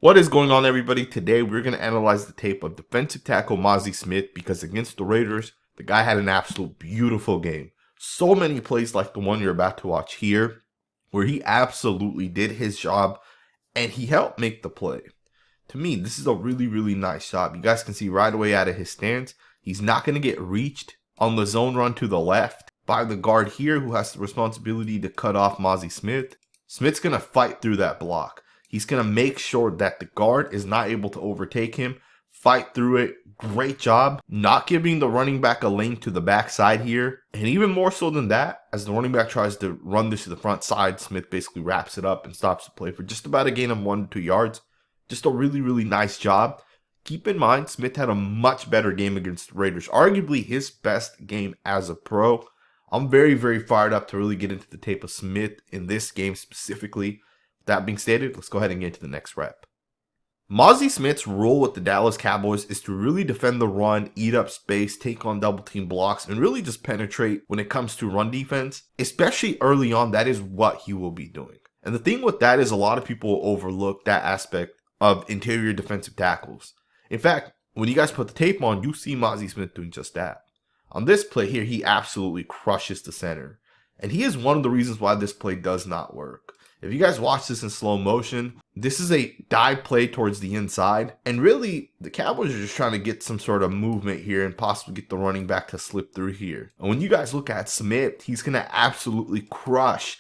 What is going on, everybody? Today we're going to analyze the tape of defensive tackle Mazi Smith because against the Raiders, the guy had an absolute beautiful game. So many plays like the one you're about to watch here, where he absolutely did his job and he helped make the play. To me, this is a really nice shot. You guys can see right away out of his stance, he's not going to get reached on the zone run to the left by the guard here who has the responsibility to cut off Mazi Smith. Smith's going to fight through that block. He's going to make sure that the guard is not able to overtake him, fight through it. Great job not giving the running back a lane to the backside here. And even more so than that, as the running back tries to run this to the front side, Smith basically wraps it up and stops the play for just about a gain of 1 to 2 yards. Just a really nice job. Keep in mind, Smith had a much better game against the Raiders, arguably his best game as a pro. I'm very fired up to really get into the tape of Smith in this game specifically. That being stated, let's go ahead and get to the next rep. Mazi Smith's role with the Dallas Cowboys is to really defend the run, eat up space, take on double team blocks, and really just penetrate when it comes to run defense. Especially early on, that is what he will be doing. And the thing with that is a lot of people overlook that aspect of interior defensive tackles. In fact, when you guys put the tape on, you see Mazi Smith doing just that. On this play here, he absolutely crushes the center. And he is one of the reasons why this play does not work. If you guys watch this in slow motion, this is a dive play towards the inside. And really, the Cowboys are just trying to get some sort of movement here and possibly get the running back to slip through here. And when you guys look at Smith, he's going to absolutely crush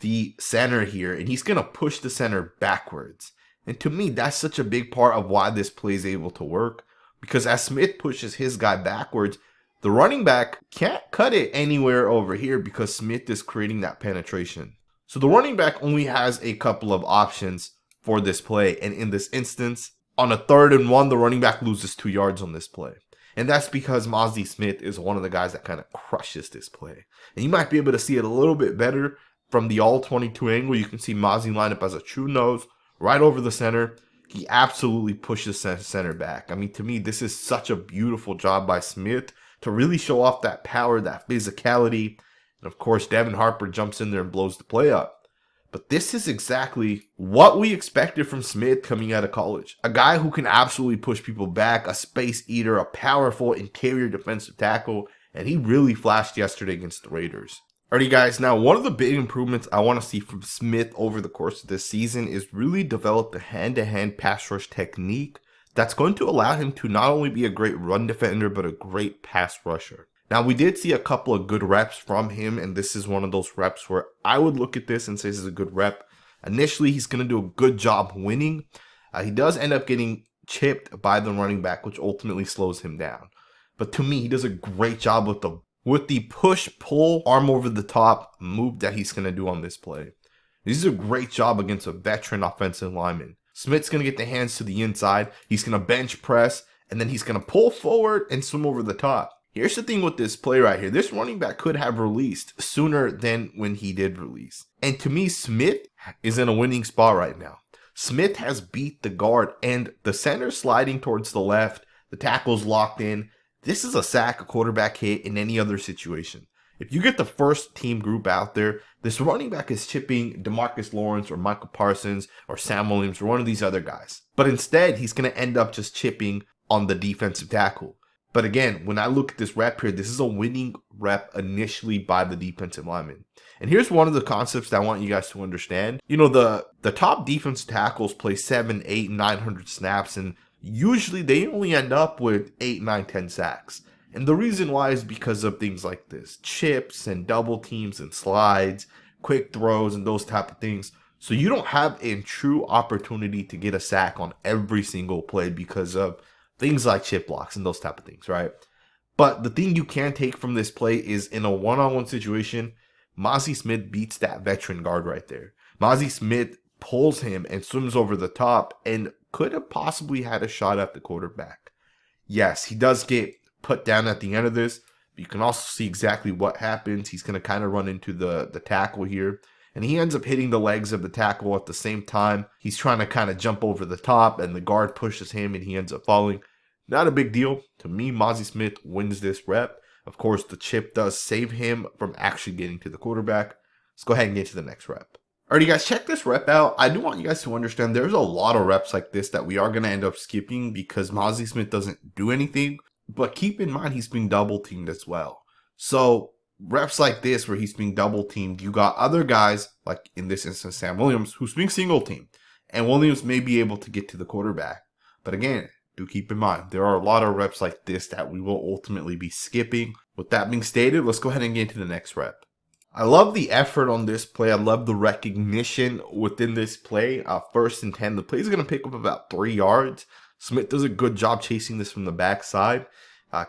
the center here. And he's going to push the center backwards. And to me, that's such a big part of why this play is able to work. Because as Smith pushes his guy backwards, the running back can't cut it anywhere over here because Smith is creating that penetration. So the running back only has a couple of options for this play. And in this instance, on a 3rd and 1, the running back loses 2 yards on this play. And that's because Mazi Smith is one of the guys that kind of crushes this play. And you might be able to see it a little bit better from the all-22 angle. You can see Mazi line up as a true nose right over the center. He absolutely pushes center back. I mean, to me, this is such a beautiful job by Smith to really show off that power, that physicality. And of course, Devin Harper jumps in there and blows the play up. But this is exactly what we expected from Smith coming out of college. A guy who can absolutely push people back, a space eater, a powerful interior defensive tackle. And he really flashed yesterday against the Raiders. Alrighty guys, now one of the big improvements I want to see from Smith over the course of this season is really develop the hand-to-hand pass rush technique that's going to allow him to not only be a great run defender, but a great pass rusher. Now, we did see a couple of good reps from him, and this is one of those reps where I would look at this and say this is a good rep. Initially, he's going to do a good job winning. He does end up getting chipped by the running back, which ultimately slows him down. But to me, he does a great job with the push-pull, arm over the top move that he's going to do on this play. This is a great job against a veteran offensive lineman. Smith's going to get the hands to the inside. He's going to bench press, and then he's going to pull forward and swim over the top. Here's the thing with this play right here. This running back could have released sooner than when he did release. And to me, Smith is in a winning spot right now. Smith has beat the guard, and the center sliding towards the left. The tackle's locked in. This is a sack, a quarterback hit in any other situation. If you get the first team group out there, this running back is chipping DeMarcus Lawrence or Michael Parsons or Sam Williams or one of these other guys. But instead, he's going to end up just chipping on the defensive tackle. But again, when I look at this rep here, this is a winning rep initially by the defensive lineman. And here's one of the concepts that I want you guys to understand. You know, the top defensive tackles play 7, 8, 900 snaps, and usually they only end up with 8, 9, 10 sacks. And the reason why is because of things like this. Chips and double teams and slides, quick throws and those type of things. So you don't have a true opportunity to get a sack on every single play because of things like chip blocks and those type of things, right? But the thing you can take from this play is in a one-on-one situation, Mazi Smith beats that veteran guard right there. Mazi Smith pulls him and swims over the top and could have possibly had a shot at the quarterback. Yes, he does get put down at the end of this, but you can also see exactly what happens. He's going to kind of run into the tackle here, and he ends up hitting the legs of the tackle at the same time. He's trying to kind of jump over the top, and the guard pushes him, and he ends up falling. Not a big deal. To me, Mazi Smith wins this rep. Of course, the chip does save him from actually getting to the quarterback. Let's go ahead and get to the next rep. Alrighty guys, check this rep out. I do want you guys to understand there's a lot of reps like this that we are going to end up skipping because Mazi Smith doesn't do anything. But keep in mind he's being double teamed as well. So reps like this where he's being double teamed, you got other guys, like in this instance Sam Williams, who's being single teamed. And Williams may be able to get to the quarterback. But again, do keep in mind, there are a lot of reps like this that we will ultimately be skipping. With that being stated, let's go ahead and get into the next rep. I love the effort on this play. I love the recognition within this play. First and 10, the play is going to pick up about 3 yards. Smith does a good job chasing this from the backside.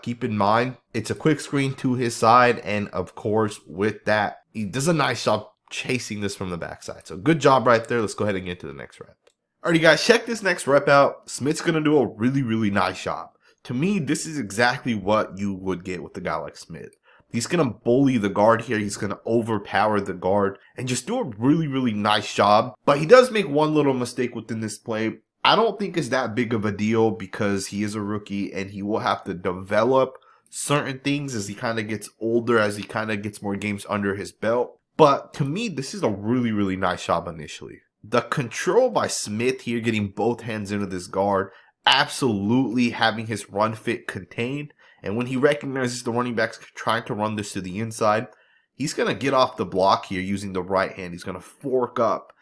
Keep in mind, it's a quick screen to his side. And of course, with that, he does a nice job chasing this from the backside. So good job right there. Let's go ahead and get to the next rep. Alrighty guys, check this next rep out. Smith's going to do a really nice job. To me, this is exactly what you would get with a guy like Smith. He's going to bully the guard here. He's going to overpower the guard and just do a really nice job. But he does make one little mistake within this play. I don't think it's that big of a deal because he is a rookie and he will have to develop certain things as he kind of gets older, as he kind of gets more games under his belt. But to me, this is a really nice job initially. The control by Smith here, getting both hands into this guard, absolutely having his run fit contained. And when he recognizes the running back's trying to run this to the inside, he's going to get off the block here using the right hand. He's going to fork up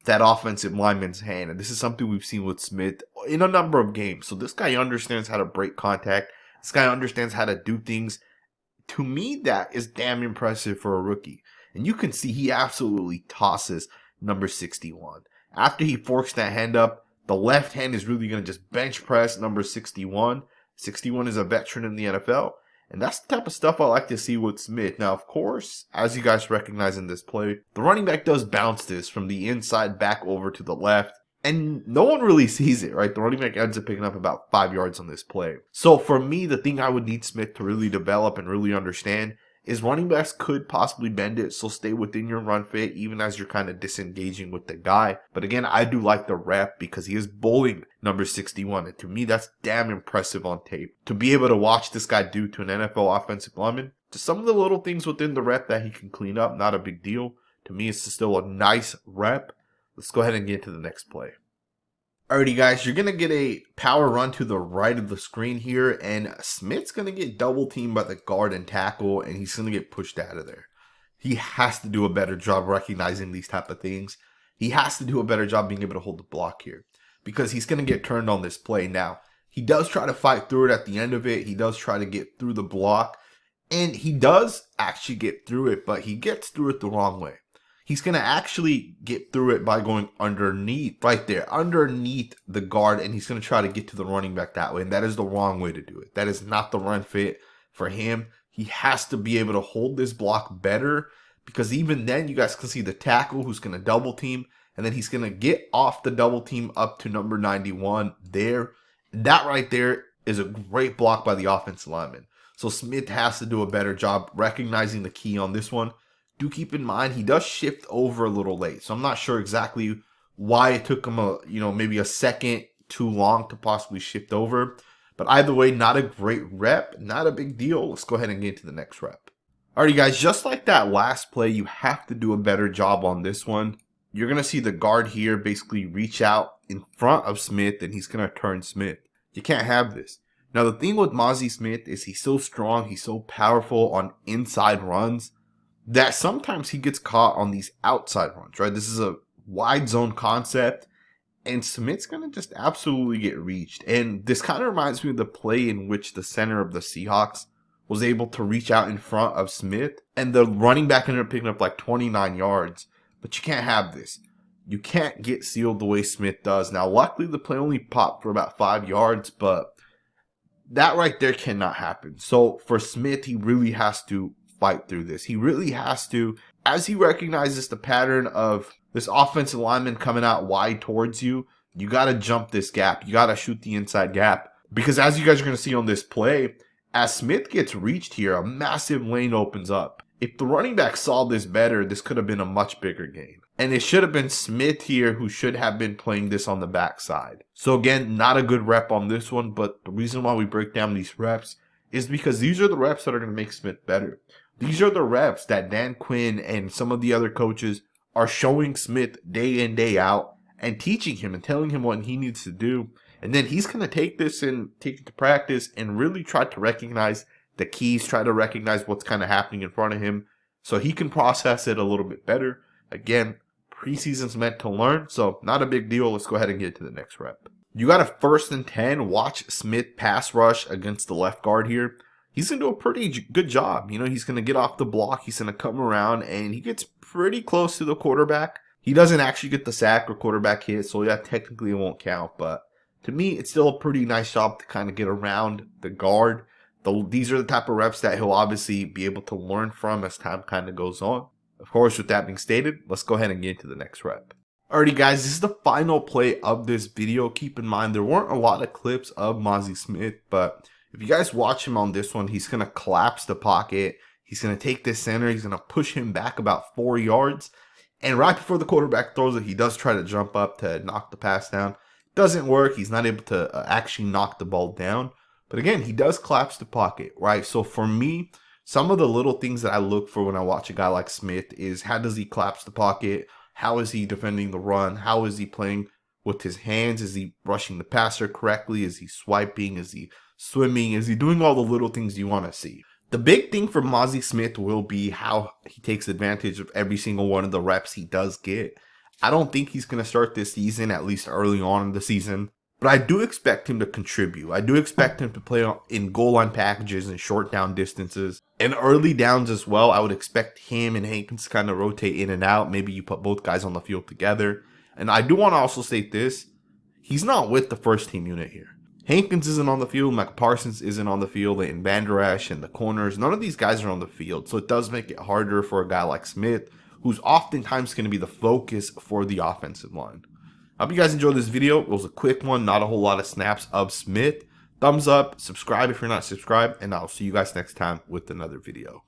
that offensive lineman's hand. And this is something we've seen with Smith in a number of games. So this guy understands how to break contact. This guy understands how to do things. To me, that is damn impressive for a rookie. And you can see he absolutely tosses number 61. After he forks that hand up, the left hand is really going to just bench press number 61. 61 is a veteran in the NFL, and that's the type of stuff I like to see with Smith. Now, of course, as you guys recognize in this play, the running back does bounce this from the inside back over to the left, and no one really sees it, right? The running back ends up picking up about 5 yards on this play. So for me, the thing I would need Smith to really develop and really understand is running backs could possibly bend it, so stay within your run fit even as you're kind of disengaging with the guy. But again, I do like the rep because he is bullying number 61, and to me, that's damn impressive on tape. To be able to watch this guy do to an NFL offensive lineman, just some of the little things within the rep that he can clean up, not a big deal. To me, it's still a nice rep. Let's go ahead and get to the next play. Alrighty guys, you're going to get a power run to the right of the screen here, and Smith's going to get double teamed by the guard and tackle, and he's going to get pushed out of there. He has to do a better job recognizing these type of things. He has to do a better job being able to hold the block here because he's going to get turned on this play. Now, he does try to fight through it at the end of it. He does try to get through the block, and he does actually get through it, but he gets through it the wrong way. He's going to actually get through it by going underneath, right there, underneath the guard, and he's going to try to get to the running back that way, and that is the wrong way to do it. That is not the run fit for him. He has to be able to hold this block better because even then you guys can see the tackle who's going to double team, and then he's going to get off the double team up to number 91 there. And that right there is a great block by the offensive lineman. So Smith has to do a better job recognizing the key on this one. Do keep in mind, he does shift over a little late. So I'm not sure exactly why it took him maybe a second too long to possibly shift over. But either way, not a great rep, not a big deal. Let's go ahead and get to the next rep. Alrighty guys, just like that last play, you have to do a better job on this one. You're going to see the guard here basically reach out in front of Smith, and he's going to turn Smith. You can't have this. Now the thing with Mazi Smith is he's so strong, he's so powerful on inside runs, that sometimes he gets caught on these outside runs, right? This is a wide zone concept, and Smith's going to just absolutely get reached. And this kind of reminds me of the play in which the center of the Seahawks was able to reach out in front of Smith, and the running back ended up picking up like 29 yards. But you can't have this. You can't get sealed the way Smith does. Now, luckily, the play only popped for about 5 yards, but that right there cannot happen. So for Smith, he really has to fight through this. He really has to, as he recognizes the pattern of this offensive lineman coming out wide towards you, you got to jump this gap. You got to shoot the inside gap. Because as you guys are going to see on this play, as Smith gets reached here, a massive lane opens up. If the running back saw this better, this could have been a much bigger game. And it should have been Smith here who should have been playing this on the backside. So again, not a good rep on this one, but the reason why we break down these reps is because these are the reps that are going to make Smith better. These are the reps that Dan Quinn and some of the other coaches are showing Smith day in, day out and teaching him and telling him what he needs to do. And then he's going to take this and take it to practice and really try to recognize the keys, try to recognize what's kind of happening in front of him so he can process it a little bit better. Again, preseason's meant to learn, so not a big deal. Let's go ahead and get to the next rep. You got a 1st and 10. Watch Smith pass rush against the left guard here. He's going to do a pretty good job. You know, he's going to get off the block. He's going to come around, and he gets pretty close to the quarterback. He doesn't actually get the sack or quarterback hit, so yeah, technically it won't count. But to me, it's still a pretty nice job to kind of get around the guard. These are the type of reps that he'll obviously be able to learn from as time kind of goes on. Of course, with that being stated, let's go ahead and get into the next rep. Alrighty guys, this is the final play of this video. Keep in mind, there weren't a lot of clips of Mazi Smith, but if you guys watch him on this one, he's going to collapse the pocket. He's going to take this center. He's going to push him back about 4 yards. And right before the quarterback throws it, he does try to jump up to knock the pass down. Doesn't work. He's not able to actually knock the ball down. But again, he does collapse the pocket, right? So for me, some of the little things that I look for when I watch a guy like Smith is how does he collapse the pocket? How is he defending the run? How is he playing with his hands? Is he rushing the passer correctly? Is he swiping? Is he swimming? Is he doing all the little things you want to see? The big thing for Mazi Smith will be how he takes advantage of every single one of the reps he does get. I don't think he's going to start this season, at least early on in the season. But I do expect him to contribute. I do expect him to play in goal line packages and short down distances. And early downs as well. I would expect him and Hankins to kind of rotate in and out. Maybe you put both guys on the field together. And I do want to also state this. He's not with the first team unit here. Hankins isn't on the field. Mike Parsons isn't on the field. And Van Der Esch and the corners. None of these guys are on the field. So it does make it harder for a guy like Smith, who's oftentimes going to be the focus for the offensive line. I hope you guys enjoyed this video. It was a quick one, not a whole lot of snaps of Smith. Thumbs up, subscribe if you're not subscribed, and I'll see you guys next time with another video.